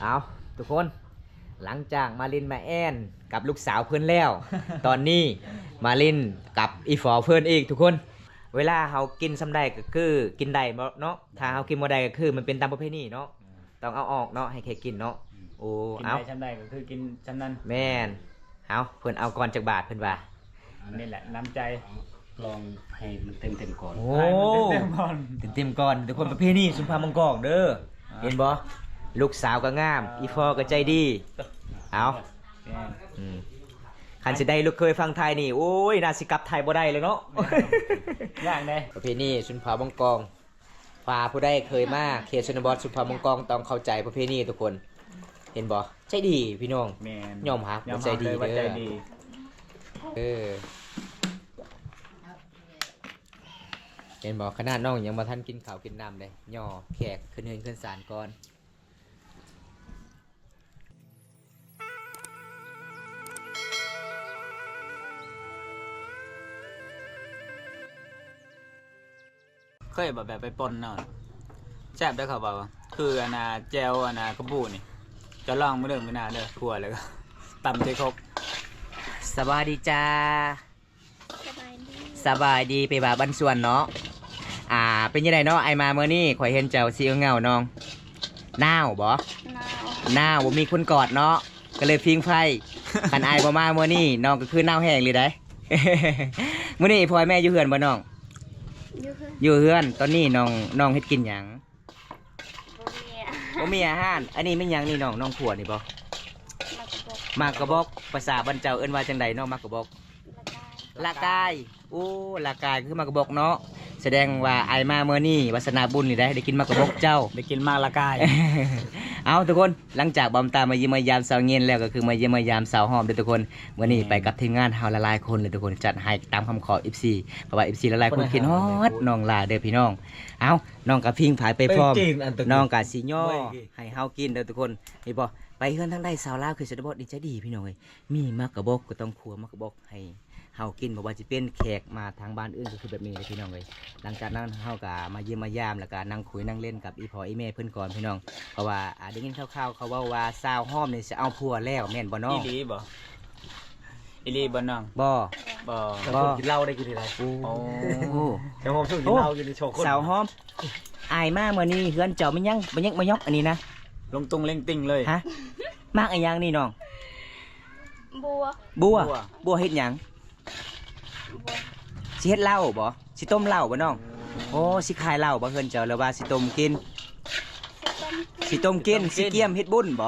เอาทุกคนหลังจากมาลินมาแอนกับลูกสาวเพื่อนแล้ว ตอนนี้มาลินกับอีฟอเพื่อนอีกทุกคนเวลาเฮากินซ้ำใดก็คือกินได้เนาะถ้าเฮากินบ่ได้ก็คือมันเป็นตามประเพณีเนาะต้องเอาออกเนาะให้แค่กินเนาะโอ้กินเอาได้ชั้นใดก็คือกินชั้นนั้นแม่นเอาเพิ่นเอาก่อนจากบาทเพิ่นว่านี่แหละน้ำใจลองให้มันเต็มก่อนโอ้ เต็มก่อน เต็มก่อนทุกคนประเพณีสุนทรมังกรเด้อเห็นบ่ลูกสาวก็งามอีฟอก็ใจดีเอาคันสิได้ลูกเคยฟังไทยนี่โอ้ยน่าสิกลับไทยบ่ได้เลยเนาะยากเลยประเพณีสุนทรมังกรฝ่าผู้ใดเคยมาเขตชนบทสุนทรมังกรต้องเข้าใจประเพณีทุกคนเห็นบ่ใจดีพี่น้องยอมรับใจดีเด้อเห็นบอกขนาดน้องยังมาท่านกินข้าวกินน้ำเลยย่อแขกขึ้นเฮือนขึ้นศาลก่อนเคยแบบไปปนเนาะแซ่บได้เขาบอกคืออนาแจวอนาขบูนี่จะลองไม่เรื่องไม่นานเลยกลัวเลยก็ตำใจครบสบายดีจ้าสบายดีไปบ่าบ้านสวนเนาะเป็นยังไงเนาะไอมาเมื่อนี้ข่อยเห็นเจ้าสีเงาน้องหนาวบ่หนาวบ่มีคนกอดเนาะก็เลยพิงไฟคันไอบ่มาเมื่อนี้น้องก็คือหนาวแห้งเลยได้ เมื่อนี้พ่อแม่อยู่เฮือนบ่น้องอยู่เฮือนตอนนี้น้องเฮ็ดกินหยังบ่มีอาหารอันนี้เป็นหยังนี่น้องผัวนี่บ่มากระบอกภาษาบ้านเจ้าเอิ้นว่าจังใดน้องมากระบอกละกายโอ้ละกายคือมากระบอกเนาะแสดงว่าไอมาเมื่อนี้วาสนาบุญนี่ได้กินมากระบอกเจ้าได้กินมากละกาย เอาทุกคนหลังจากบอมตามาเยี่ยมมายามสาวเงียนแล้วก็คือมาเยี่ยมมายามสาวหอมด้วยทุกคนเมื่อนี้ไปกับทีมงานเฮาละลายคนเลยทุกคนจัดให้ตามคำขอ FC เพราะว่า FC ละลายคนคิดฮอดน้องลาเด้อพี่น้องเอาน้องกับพิงผายไปพร้อมน้องกับสีย่อให้เฮากินเด้อทุกคนนี่บ่ไปเฮือนทางใดสาวลาวคือชนบทนี่ใจดีพี่น้องเอ้ยมีมากระบอกก็ต้องขัวมากระบอกให้เฮากินบ่ว่าจะเป็นแขกมาทางบ้านอื่นก็คือแบบนี้เลยพี่น้องเลยหลังจากนั้นเฮาก็มาเยี่ยมมายามแล้วก็นั่งคุยนั่งเล่นกับอีพ่ออีแม่เพิ่นก่อนพี่น้องเพราะว่าได้ยินคร่าวๆเขาเว้าว่าสาวห้อมนี่สิเอาผัวแล้วแม่นบ่น้องอีลีบ่น้องบ่กินเหล้าได้กินอะไรโอ้สาวหอมชอบกินเหล้ากินโชว์คนสาวห้อมอายมามื้อนี้เฮือนเจ้ามันยังมายกอันนี้นะลงตุงเล่งติ่งเลยฮะมากอีหยังนี่น้องบัวเฮ็ดหยังสิเฮ็ดเหล้าบ่สิต้มเหล้าบ่น้องโอ้สิขายเหล้าบ่เฮือนเจ้าแล้วว่าสิต้มกินสิเกี่ยมเฮ็ดบุญบ่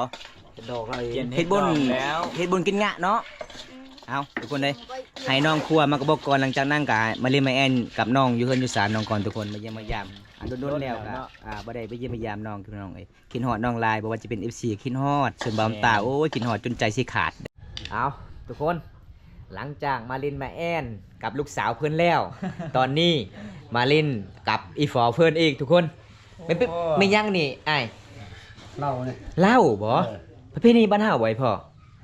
ดอกอะไรเฮ็ดบุญแล้วเฮ็ดบุญกินงะเนาะเอาทุกคนเลยให้น้องครัวมากระบอกก่อนหลังจากนั้นก็มาเล่นมาแอนกับน้องอยู่เฮือนอยู่ศาลน้องก่อนทุกคนมาเยี่ยมมายามโดนแล้วก็บ่ได้ไปเยี่ยมมายามน้องคือน้องเอ้ยคิดฮอดน้องลายบ่ว่าจะเป็น FC คิดฮอดส่วนบอมตาโอ้ยคิดฮอดจนใจสิขาดเอาทุกคนหลังจากมาลินมาแอนกับลูกสาวเพื่อนแล้ว ตอนนี้มาลินกับอีฟอเพื่อนอีกทุกคนไม่ยั่งนี่ไอ้เหล้าเนี่ยเหล้าบ่ประเพณีบ้านเฮาบ่ไอ้พ่อ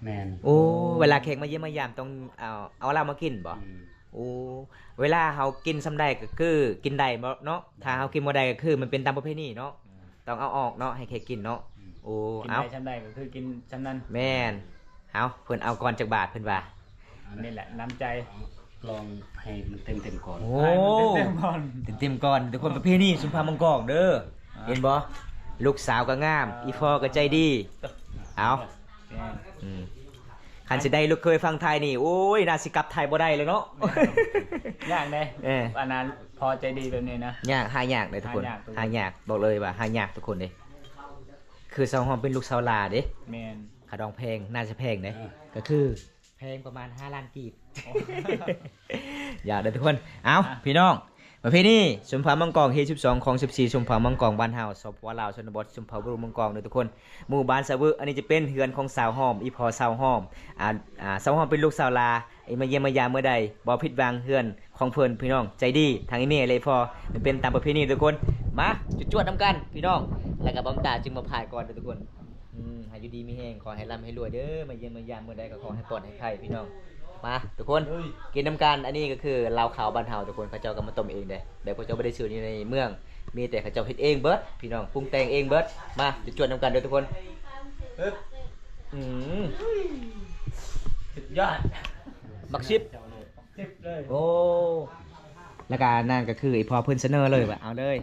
แมนโอ้เวลาแขกมาเยี่ยมมายามต้องเอาเหล้ามากินบ่โอ้เวลาเฮากินซ้ำใดก็คือกินได้เนาะถ้าเฮากินบ่ได้ก็คือมันเป็นตามประเพณีเนาะต้องเอาออกเนาะให้แขกกินเนาะโอ้กินได้ชั้นใดก็คือกินชั้นนั้นแม่นเอาเพิ่นเอาก่อนจากบาทเพิ่นว่านี่แหละน้ำใจลองให้มันเต็มก่อนโอ้เต็มก่อนทุกคนประเพณีสุนทรมังกรเด้อเห็นบ่ลูกสาวก็งามอีฟอก็ใจดีเอาคันสิได้ลูกเคยฟังไทยนี่โอ้ยน่าสิกลับไทยบ่ได้เลยเนาะยากเลยอันนั้นพอใจดีแบบนี้นะยากเลยทุกคนหายากบอกเลยว่าหายากทุกคนเลยคือสาวหอมเป็นลูกสาวลาเด้แม่นขาดองแพงน่าจะแพงเด้ก็คือแพงประมาณ5 ล้านกีบอย่าเด้อทุกคนเอาพี่น้องประเพณีสุนทรมังกรเฮ12ของ14สุนทรมังกรบ้านเฮาสปลาวชนบทสุนทรบุรีมังกรเด้อทุกคนหมู่บ้านสะวึอันนี้จะเป็นเฮือนของสาวหอมอีพอสาวหอมสาวหอมเป็นลูกสาวลาไอ้มาเยี่ยมมายามเมื่อใดบ่ผิดหวังเฮือนของเพิ่นพี่น้องใจดีทางอีเมลเลยพอมันเป็นตามประเพณีทุกคนมาจวดๆนำกันพี่น้องแล้วก็บอมตาจึงมาผ่ายก่อนเด้อทุกคนให้อยู่ดีมีแห้งขอให้ร่ำให้รวยเด้อมาเยี่ยมมายามเมื่อใดก็ขอให้ปลอดให้ไข่พี่น้องมาทุกคนกินน้ำกันอันนี้ก็คือเหล้าขาวบ้านเฮาทุกคนเขาเจ้าก็มาต้มเองเด้แบบเขาเจ้าไม่ได้ซื้อนี่ในเมืองมีแต่เขาเจ้าเฮ็ดเองเบิดพี่น้องปรุงแต่งเองเบิดมาจวดน้ำกันเด้อทุกคน อืม สุดยอด บักชิป 10เลย โอ้แล้วก็นั่นก็คือไอพอเพิ่นเสนอเลยว่าเอาเลย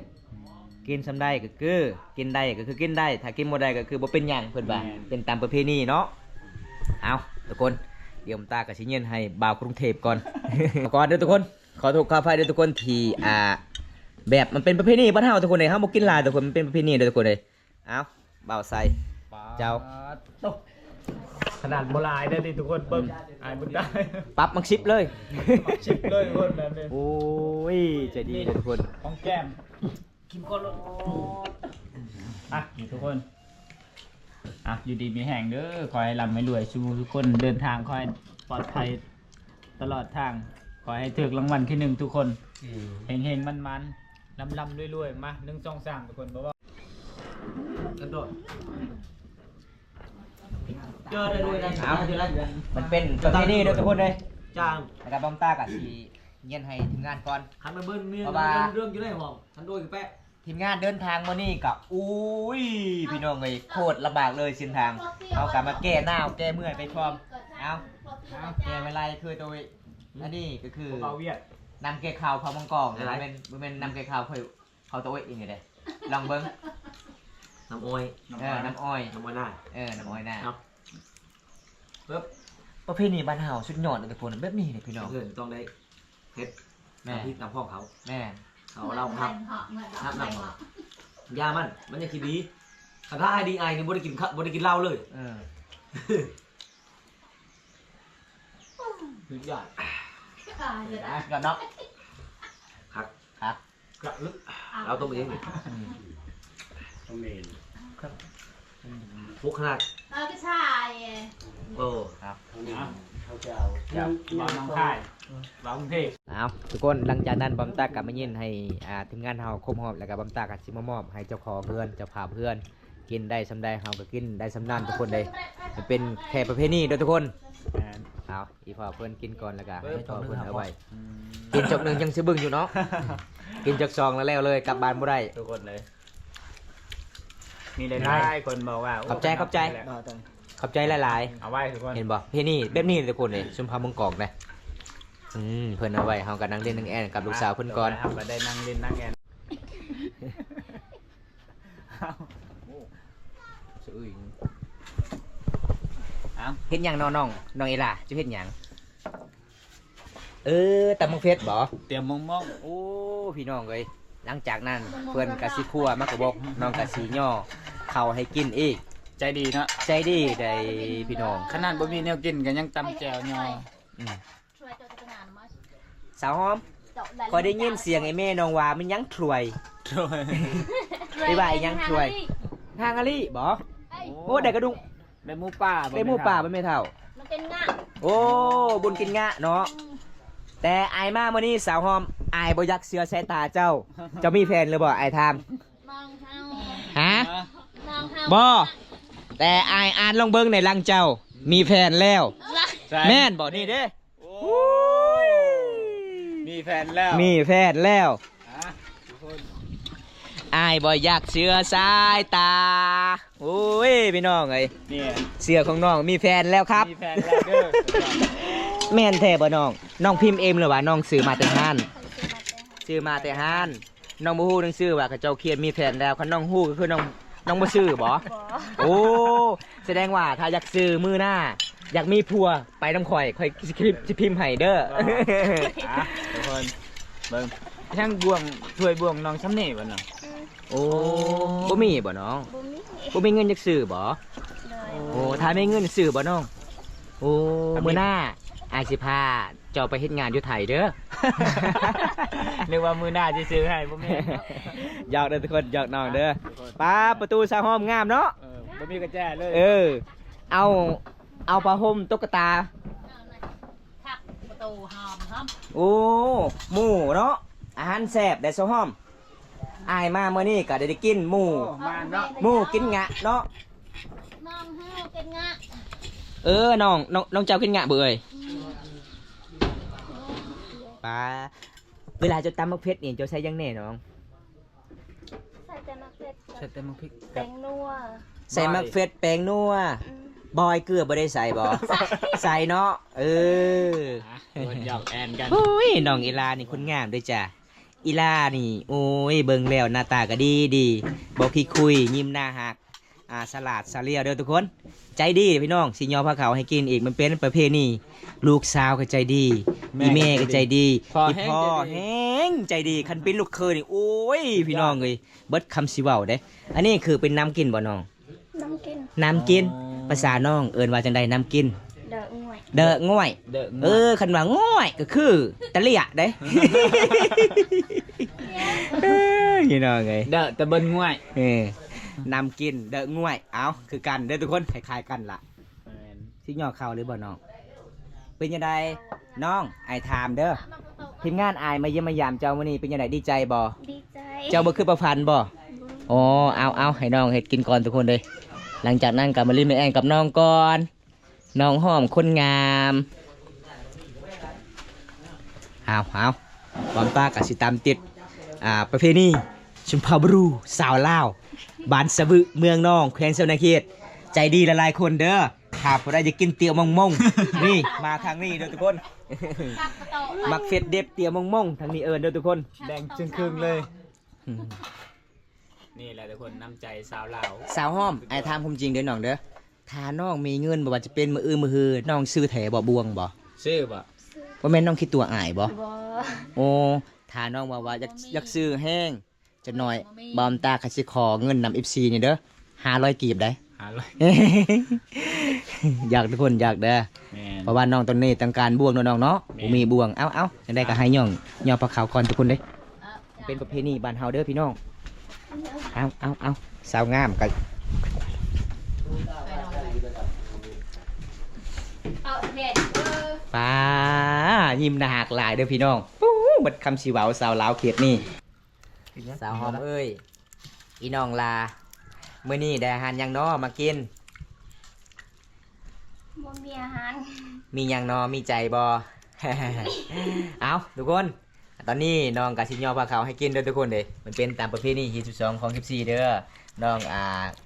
กินสำได้ก็คือกินได้ก็คือกินได้ ถ้ากินบ่ได้ก็คือบ่เป็นหยังเพิ่นว่าเป็นตามประเพณีเนาะเอาทุกคนเดี๋ยวผมตากับสิเย็นให้บ่าวกรุงเทพก่อน ก่อนเด้อทุกคนขอโทษขออภัยเด้อทุกคนที่แบบมันเป็นประเพณีบ้านเฮาทุกคนเลยเฮาบ่กินหลายทุกคนมันเป็นประเพณีเด้อทุกคนเลยเอาบ่าวใส่ เจ้า ตกขนาดโบราณได้ดิทุกคนเบิ่งอายเบิ่งได้ ปรับมักชิปเลย ชิปเลยทุกคนแบบนี้ โอ้ยใจดีเด้อทุกคน ของแก้มกินก่อนเลยอ่ะนี่ทุกคนอ่ะอยู่ดีมีแห่งเด้อขอให้ร่ำให้รวยชูทุกคนเดินทางขอให้ปลอดภัยตลอดทางขอให้ถึกรางวัลที่1ทุกคนเฮงๆมันๆลำๆรวยๆมา1 2 3ทุกคนบ่ว่า กระโดด เจอได้ด้วยนะมันเป็นประเพณีเด้อทุกคนเลย จ้าง แล้วก็บ้อมตากับสีเย็นให้ทีมงานก่อน หันมาเบิ้ลเมีย เพราะว่า เรื่องอยู่ในห้องทันโดยกับแปะ ทีมงานเดินทางมานี่กับอุ้ยพี่น้องเลยโคตรลำบากเลยเส้นทางเอากลับมาแก้หน้าแก้เมื่อยไปพร้อมเอาแก้เวลาคือตัวอันนี้ก็คือ เบาเวียด นำแก้ข่าวเขามังกรมันเป็นนำแก้ข่าวเขาตัวเองไงเด้ลองเบิ้ง น้ำอ้อย น้ำอ้อย น้ำอ้อยหน้า น้ำอ้อยหน้า ครับ ปึ๊บประเพณีบ้านเฮาสุดยอดเลยทุกคนแบบนี้เลยพี่น้อง เพื่อนต้องได้เฮ็ด แม่ น้ำพริกน้ำพ่องเขา แม่ เอาเหล้าครับน้ำยามันยังคิดดีถ้าได้ดีไอเนี่ยบ่ได้กินข้าวบ่ได้กินเหล้าเลย สุดยอด ก่อนเนาะ ครับ ครับ กระลึกเราต้มเองนี่ ต้องเมน ฟุกขนาด ก็ใช่ โอ้ ครับ ต้องเมนเขาจะเอา จากบ้านน้องค่ายบ้านกรุงเทพ เอาทุกคนหลังจากนั้นบอมตากลับมายินให้ทีมงานเฮาครบหอบแล้วก็บอมตากับซิมามอบให้เจ้าของเพื่อนเจ้าภาพเพื่อน กินได้สำได้เฮาก็กินได้สำนานทุกคนเลยมันเป็นแค่ประเพณีเด้อทุกคนเอาอีพอเพื่อนกินก่อนแล้วก็ให้พ่อเพื่อนเอาไว้กินจกหนึ่งยังซื้อบึ้งอยู่เนาะ กินจกซองแล้วเลยกลับบ้านบ่ได้ ทุกคนเลยมีหลายๆคนบอกว่า ขอบใจขอบใจ ขอบใจหลาย เอาไว้ทุกคน ๆเห็นบ่เพนี่แบบนี้ทุกคนเลยชุมพามังกอกนะเพิ่นเอาไว้เฮาก็นั่งเล่นนั่งแอนกับลูกสาวเพิ่นก่อน ครับก็ได้นั่งเล่นนั่งแอน เฮ็ดหยังน้องเอล่าจะเฮ็ดหยังแต่มังเฟสบ่ เตรียมมอง โอ้พี่น้องเอ้ยหลังจากนั้นเพื่อนกะสิคั่วมากระบอกน้องกะสิย่อเข้าวให้กินอีก ๆใจดีเนาะ ใจดีได้พี่น้อง ขนาดบ่มีแนวกินกันยังตำแจวย่อ อืม ช่วยตัวจะนานมั้ย สาวหอมพอได้ยินเสียงไอ้แม่น้องว่ามันยังถวย โถ่ ไปบ่ายยังช่วย ทางอะลี่บ่โอ้ได้กระดุง ได้หมูป่า ได้หมูป่าบ่แม่เฒ่า มันเป็นง่า โอ้บุญกินงะเนาะแต่อายมามื้อนี้สาวหอมอายบ่อยากเสือสายตาเจ้าเจ้ามีแฟนหรือบ่อายถาม น้องเฮา ฮะ น้องเฮา บ่แต่อายอ่านลองเบิ่งในลังเจ้า มีแฟนแล้ว แม่นบ่นี่เด้ โอ้ยมีแฟนแล้ว มีแฟนแล้ว อ่ะทุกคน อายบ่อยากเสือสายตาโอ้ยพี่น้องเอ้ย เนี่ย เสือของน้องมีแฟนแล้วครับ มีแฟนแล้วเด้อ แม่นแท้บ่น้องน้องพิมพ์เองหรือว่าน้องซื้อมาแต่ห้านซื้อมาแต่ห้านน้องบ่ฮู้หนังสือว่าเขาเจ้าเขียนมีแฟนแล้วคันน้องฮู้ก็คือน้องบ่ซื้อบ่โอ้แสดงว่าถ้าอยากซื้อมื้อหน้า อยากมีผัวไปน้ำข่อยสิพิมพ์ให้เด้อ อ่ะทุกคนเบิ่งช่างบ่วงช่วยบ่วงน้องซ้ำนี่บ่น้อง โอ้บ่มีบ่น้อง บ่มีบ่มีเงินจักซื้อบ่ เลย โอ้ถ้าไม่เงินซื้อบ่น้องโอ้มื้อหน้าอายสิพาเจ้าไปเฮ็ดงานอยู่ไทยเด้อ นึกว่ามือหน้าจะซื้อให้บ่แม่นเนาะ หยอกเด้อทุกคนหยอกน้องเด้อป้าประตูสาวหอมงามเนาะ บ่มีกระแจเลย เอาผ้าห่มตุ๊กตา ทักประตูหอมหอม โอ้หมูเนาะอาหารแซ่บได้สาวหอมอายมาเมื่อนี้ก็ได้กินหมู มาเนาะ หมูกินงะเนาะ น้องเฮาเป็นง่า น้องเจ้ากินงะเบื่อยป้าเวลาจะตำมะเพ็ดนี่เจ้าใช้ยังแน่น้อง ใส่แต่มะเขือ ใส่แต่มะพริก แตงนัว ใส่มักเฟ็ดแป้งนัวบอยเกลือบ่ได้ใส่บ่ใส่เนาะเออ หยอกแอนกัน โอ้ยน้องอีลานี่คนงามด้วยจ้ะอีลานี่โอ้ยเบิ่งแล้วหน้าตาก็ดีดีบ่ขี้คุยยิ้มหน้าหักสลัดสาเลียวเด้อทุกคนใจดีพี่น้องสิยอพาเขาให้กินอีกมันเป็นประเพณีลูกสาวก็ใจดีอีแม่ก็ใจดีอีพ่อแห้งใจดีคันเป็นลูกเคยนี่โอ้ยพี่น้องเอ้ยเบิดคำสิเว้าเด้อันนี้คือเป็นน้ำกินบ่น้อง น้ำกิน น้ำกินภาษาน้องเอิ้นว่าจังไดน้ำกิน เดอะง่วย เดอะง่อย เด้อ คันว่าง่อยก็คือตะเลียเด้พี่น้องเอ้ย เด้อแต่เบิ่นง่วย นำกินเดอะง่วยเอาคือกันเด้อทุกคนคล้ายๆกันล่ะสิย่อเข่าหรือบ่น้องเป็นยังไงน้องไอถามเด้อทีมงานอายมาเยี่ยมมายามเจ้ามื้อนี้เป็นยังไงดีใจบ่ ดีใจ เจ้าบ่คือประพันธ์บ่อ๋อเอาให้น้องเฮ็ดกินก่อนทุกคนเลยหลังจากนั้นก็มาลิ้มแอนกับน้องก่อนน้องหอมคนงามเอาความตาก็สิตามติดประเพณีชุมพาบรูสาวลาวบ้านสะบึเมืองน้องแขวงเสนาเขตใจดีหลายๆคนเด้อถ้าผู้ใดจะกินเตี๋ยวมง นี่มาทางนี้เด้อทุกคน ทักประตู มักเฟ็ดเด็บเตี๋ยวมงทางนี้เอิญเด้อทุกคน แดงจึงครึ่งเลย นี่แหละทุกคนน้ำใจสาวลาว สาวห้อมไอ้ทามผมจริงเด้อน้องเด้อถ้าน้องมีเงินบ่ว่าจะเป็นมือมือฮือน้องซื้อแถบ่บวงบ่ ชื่อบ่ ว่าแม่นน้องคิดตัวอายบ่ บอ โอ้ถ้าน้องว่าอยากซื้อแห้งจะหน่อยบอมตาคัสิขอเงินนำ FC นี่เด้อ500กีบได้ หาเลย อยากทุกคนอยากเด้อ แม่น เพราะว่าน้องตอนนี้ต้องการบวงเนาะน้องเนาะ แม่ บ่มีบวงเอาจังได๋ก็ให้ย่องปลาขาวก่อนทุกคนเด้เป็นประเพณีบ้านเฮาเด้อพี่น้องเอาสาวงามก็ เอาเด็ด ป้ายิ้มหน้าหักหลายเด้อพี่น้องปู๊บัดคำสิเว้าสาวลาวเขตนี่สาวหอมเอ้ยอีน้องลามื้อนี้ได้อาหารหยังน้อมากิน บ่มีอาหาร มีหยังน้อมีใจบ่ เอาทุกคนตอนนี้น้องกะสิย่อพาเขาวให้กินเด้อทุกคนเด้มันเป็นตามประเพณีที่12ของ14เด้อน้อง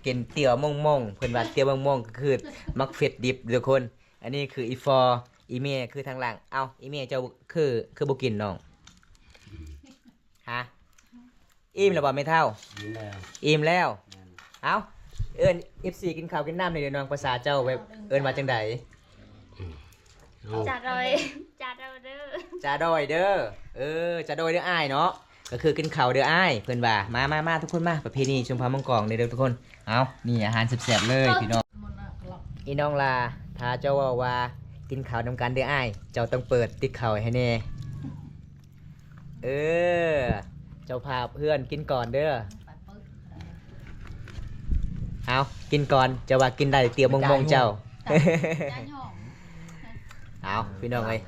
กินเตี๋ยวมงเพิ่นว่าเตี๋ยวมงก็คือมักเผ็ดดิบทุกคน อันนี้คืออีฟอร์อีเมคือทางหลังเอ้าอีเมเจ้าคือบ่กินน้องฮะอิ่มแล้วบ่ไม่เท่า นี่แหละ อิ่มแล้วเอ้าเอิ้น FC กินข้าวกินน้ำนี่เด้อน้องภาษาเจ้าแบบเอิ้นว่าจังได เอา จัดเลยจัดเอาเด้อ จ่าดอยเด้อจ่าดอยเด้ออ้ายเนาะก็คือกินข้าวเด้ออ้ายเพิ่นว่ามาทุกคนมาประเพณีชุมพรมังกรเด้อทุกคนเอานี่อาหารแซ่บๆเลยพี่น้องอีน้องลาถ้าเจ้าว่ากินข้าวนำกันเด้ออ้ายเจ้าต้องเปิดติ๊กข้าวให้แน่เจ้าพาเพื่อนกินก่อนเด้อเอากินก่อนเจ้าว่ากินได้เตี๋ยวมงเจ้า เอาพี่น้องเอ้ย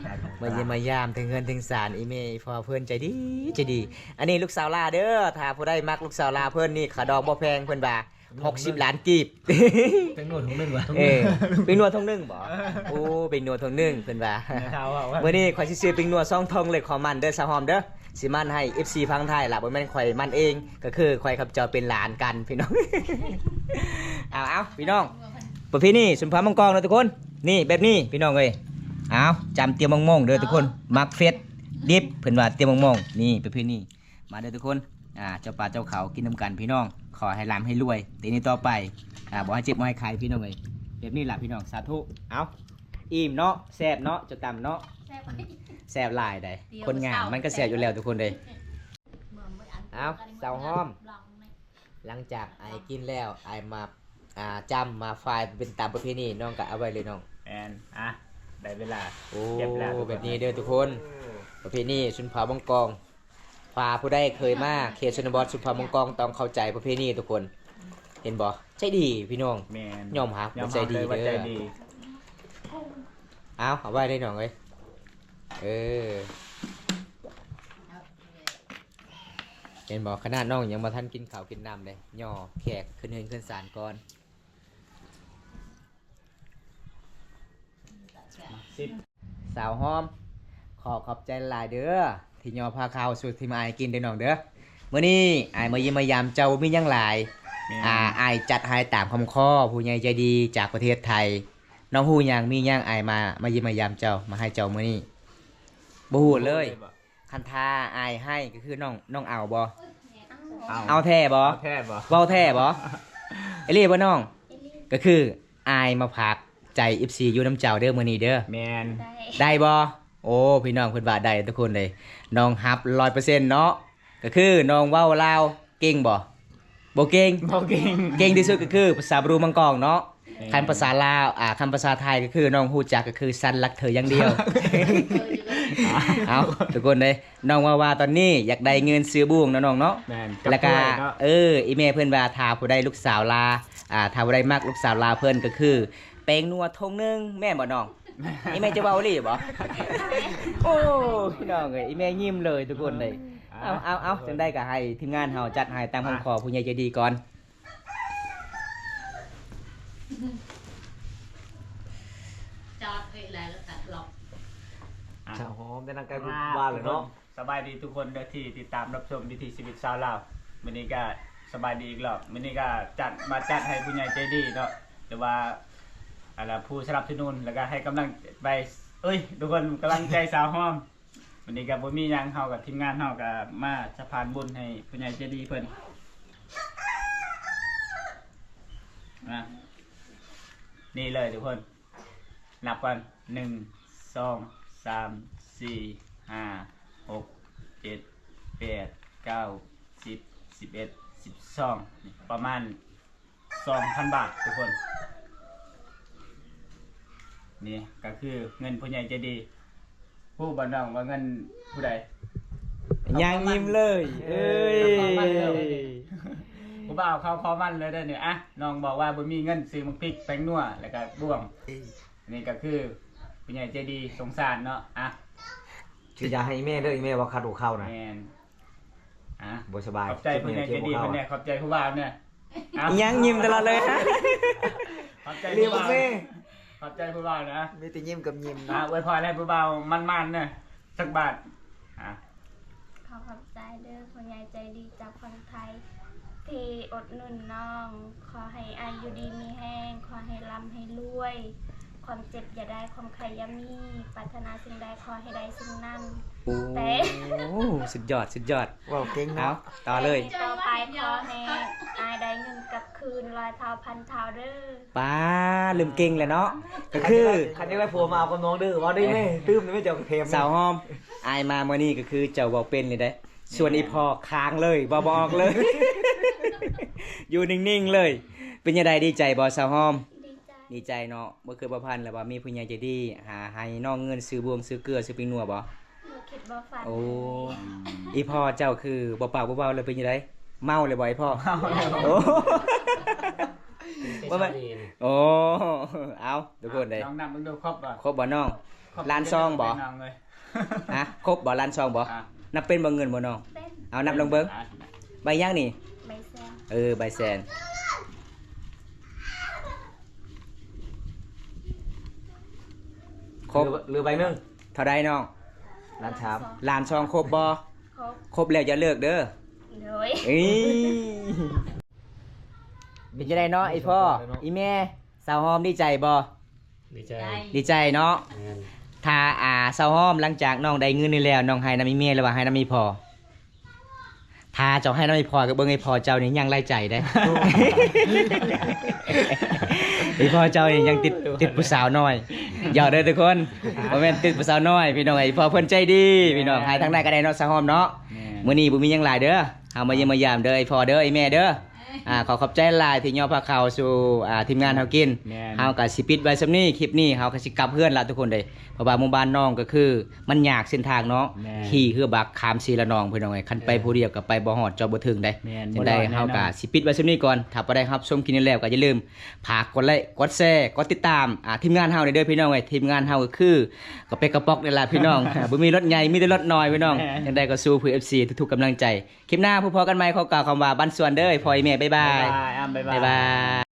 มาเยี่ยมมายามถึงเงินถึงสารอีเมย์พอเพื่อนใจดี อันนี้ลูกสาวลาเด้อถ้าผู้ใดมักลูกสาวลาเพื่อนนี่ขาดอกบ่แพงเพื่อนว่า60 ล้านกีบ เป็นหนวดของหนึ่งวะ เป็นนวดทองหนึ่งบ่โอ้เป็นนวดทองหนึ่งเพิ่นว่า เท้าว่า มื้อนี้ข่อยสิซื้อเป็นนวดซองทองเลยขอมันเด้อสาวหอมเด้อสิมันให้ FC พังไทยล่ะบ่แม่นข่อยมันเองก็คือข่อยกับเจ้าเป็นหลานกันพี่น้อง เอาพี่น้องประเพณีสุนทรมังกรนะทุกคนนี่แบบนี้พี่น้องเอ้ยเอาจำเตรียมมงๆเด้อทุกคนมักเฟ็ดดิบเพิ่นว่าเตรียมมงๆนี่ประเพณีมาเด้อทุกคนเจ้าป่าเจ้าเขากินน้ำกันพี่น้องขอให้ร่ำให้รวยตีนี้ต่อไปบ่ให้เจ็บบ่ให้ใครพี่น้องเอ้ยแบบนี้ล่ะพี่น้องสาธุเอาอิ่มเนาะแซ่บเนาะเจะตำเนาะแซ่บหลายได้คนงามมันก็แซ่บอยู่แล้วทุกคนเลยเอาเสาห้อมหลังจากไอ้กินแล้วไอ้มาจำมาไฟล์เป็นตามประเพณีน้องก็เอาไว้เลยน้อง แอนได้เวลา โอ้ เก็บแล้วทุกคน แบบนี้เด้อทุกคนประเพณีชุนเผามังกรฝ่าผู้ใดเคยมาเขตชนบทชุนเผามังกรต้องเข้าใจประเพณีทุกคน เห็นบ่ใจดีพี่น้อง แมน ยอมรับ ยอม ใจ รับ ดี เลยว่า เด้ ใจ อ ดี เอาไว้ได้น้องเอ้ยเห็นบ่ขนาดน้องยังมาทันกินข้าวกินน้ำเลยย่อแขกขึ้นเฮือนขึ้นศาลก่อน สาวหอมขอบใจหลายเด้อที่ยอพาข้าวสู่ที่มาไอายกินเด้อน้องเด้อมื้อนี้อายมาเยี่ยมมายามเจ้ามีหยังหลาย อายจัดให้ตามคำข้อผู้ใหญ่ใจดีจากประเทศไทย น้องฮู้หยังมีหยังอายมาเยี่ยมมายามเจ้ามาให้เจ้ามื้อนี้บ่ฮู้เลยคันท่าอายให้ก็คือน้องเอาบ่เอาแท้บ่ แท้บ่ เว้าแท้บ่ไอ้เรียบ่น้องก็คืออายมาพักใจ FC อยู่น้ำเจ้าเด้อมื้อนี้เด้อ แมน ได้ ได้บ่โอ้พี่น้องเพิ่นว่าได้ทุกคนเลยน้องฮับ 100% เนาะก็คือน้องเว้าลาวเก่งบ่บ่เก่ง บ่เก่ง เก่งที่สุดก็คือภาษาบรูมังกรเนาะ แม่น คันภาษาลาวคำภาษาไทยก็คือน้องฮู้จักก็คือสันรักเธออย่างเดียว เอาทุกคนเลยน้องว่าตอนนี้อยากได้เงินซื้อบุ้งเนาะน้องเนาะ แมน แล้วก็ บถ้ยเนาะ อีเมเพิ่นว่าถ้าผู้ใดลูกสาวลาถ้าผู้ใดมักลูกสาวลาเพิ่นก็คือแป้งนัวทงหนึงแม่นบ่น้อง อีเมจะเว้าอีหลีบ่ โอ้พี่น้องเอ้ยอีเมยิ้มเลยทุกคนเลยเอาจังได้ก็ให้ทีมงานเฮาจัดให้ตามคำขอผู้ใหญ่ใจดีก่อน จอดเอ้ยแล้วตัดหลอก ชาวหอมได้นั่งใกล้บ้านเลยเนาะ สบายดีทุกคนเด้อที่ติดตามรับชมวิถีชีวิตชาวลาวมื้อนี้ก็สบายดีอีกรอบมื้อนี้ก็จัดให้ผู้ใหญ่ใจดีเนาะหรือว่าอะไรผู้สนับสนุนแล้วก็ให้กำลังไปทุกคนกำลังใจสาวหอมวันนี้ก็บ่มีหยังเฮากับทีมงานเฮาก็มาสะพานบุญให้ผู้ใหญ่ใจดีเพิ่นนะนี่เลยทุกคนนับกัน1 2 3 4 5 6 7 8 9 10 11 12ประมาณ 2,000 บาททุกคนนี่ก็คือเงินผู้ใหญ่ใจดีผู้บันดาลว่าเงินผู้ใด ยังยิ้มเลยเอ้ย ผู้บ่าวเขาขอมันเลยได้อเนี่ยอ่ะน้องบอกว่าบ่มีเงินซื้อมักพริกแป้งนัวแล้วก็บ่วงนี่ก็คือผู้ใหญ่ใจดีสงสารเนาะอ่ะ ชื่อยาให้แม่เด้อแม่ว่าขาดหัวเข้านะ แมนอ่ะ บ่สบาย ขอบใจผู้ใหญ่ใจดีเพิ่นเนี่ยขอบใจผู้บ่าวเนี่ยอ่ะ ยังยิ้มตลอดเลยนะ ขอบใจ เรีย ผู้ กว่า บ่าว แม่ ขอบใจผู้บ่าวนะ มีแต่ยิ้มกับยิ้ม อ่ะอวยพรให้ผู้บ่าวมันๆเนี่ยสักบาทอ่ะ ขอขอบใจเด้อคนใหญ่ใจดีจากคนไทย ที่อดหนุนน้อง ขอให้อายุดีมีแห้งขอให้ร่ำให้รวย ความเจ็บอย่าได้ความใครอย่ามีปรารถนาสิ่งใดขอให้ได้สิ่งนั้น แต่ โอ้สุดยอดว้าวเก่งเนาะต่อเลย ต่อไปขอให้อายได้เงินกลับคืน100 เท่าพันเท่าเด้อ ป้าลืมเก่งเลยเนาะก็คือ คันนี้ไว้ผัวมาเอากับน้องเด้อว่าได้แม่ตื้มไม่เจ้าเทม สาวหอมอายมาเมื่อนี้ก็คือเจ้าเว้าเป็นเลยได้ส่วนอีพอค้างเลยบ่บอกเลย อยู่นิ่งๆเลย เป็นยังไงดีใจบ่สาวหอม ดีใจ ดีใจเนาะบ่เคยบ่พันแล้วว่ามีผู้ใหญ่ใจดีหาให้น้องเงินซื้อบวงซื้อเกลือซื้อปิ้งนัวบ่ บ่คิดบ่ฝัน โอ้อีพ่อเจ้าคือบ่ปากบ่เบาเลยเป็นยังไงเมาเลยบ่ไอ้พ่อโอ้บ่แม่นโอ้เอาทุกคนเลย น้องนำมึงดูครบป่ะ ครบบ่น้องล้านซองบ่ น้องเลย ฮะครบบ่ล้านซองบ่ อ่ะ นับเป็นบ่เงินบ่น้อง เป็น เอานับลงเบิ่ง อ่ะ ใบย่างนี่ ใบแซง ใบแสนครบ หรือใบหนึง เท่าใดน้อง ร้านชาม ล้านซองครบบ่ ครบ ครบแล้วอย่าเลิกเด้อ โดย เอ้ยเป็นจังไดเนาะไอ้พ่ออีแม่สาวหอมดีใจบ่ ดีใจ ดีใจเนาะ แม่น ถ้าสาวหอมหลังจากน้องได้เงินนี่แล้วน้องให้น้ำมีเมียหรือว่าให้น้ำมีพอถ้าเจ้าให้น้ำมีพอก็เบิ่งให้พอเจ้านี่ยังไล่ใจได้ ไอ้พ่อเจ้านี่ยังติดผู้สาวน้อยอย่าเด้อทุกคนบ่แม่นติดผู้สาวน้อยพี่น้องไอ้พ่อเพิ่นใจดีพี่น้องให้ทางใดก็ได้เนาะสาวหอมเนาะ แม่ มื้อนี้บ่มีหยังหลายเด้อเฮามาเยี่ยมมายามเด้อไอ้พ่อเด้อไอ้แม่เด้อขอขอบใจหลายที่ย่อพาเข้าสู่ทีมงานเฮากิน แม่น เฮาก็สิปิดไว้ซำนี้คลิปนี้เฮาก็สิกลับเพื่อนละทุกคนเด้เพราะว่าหมู่บ้านน้องก็คือมันยากเส้นทางเนาะ แม่น ขี่คือบักขามสีละนองเพิ่นเอาไว้คันไปผู้เดียวก็ไปบ่ฮอดจอบ่ถึงได้ แม่น จังได๋ บ่รอดแน่นอน เฮาก็สิปิดไว้ซำนี้ก่อนถ้าบ่ได้รับชมคลิปนี้แล้วก็อย่าลืมฝากกดไลค์กดแชร์กดติดตามทีมงานเฮาเด้อพี่น้องเอ้ยทีมงานเฮาก็คือกระเปกกระปอกนี่ล่ะพี่น้อง บ่มีรถใหญ่มีแต่รถน้อยพี่น้อง แม่น จังได๋ก็สู้เพื่อ FC ทุกๆกำลังใจคลิปหน้าพบกันใหม่ขอกล่าวคำว่าบ้านสวนเด้อพ่อแม่บ๊ายบาย บ๊ายบาย บ๊ายบาย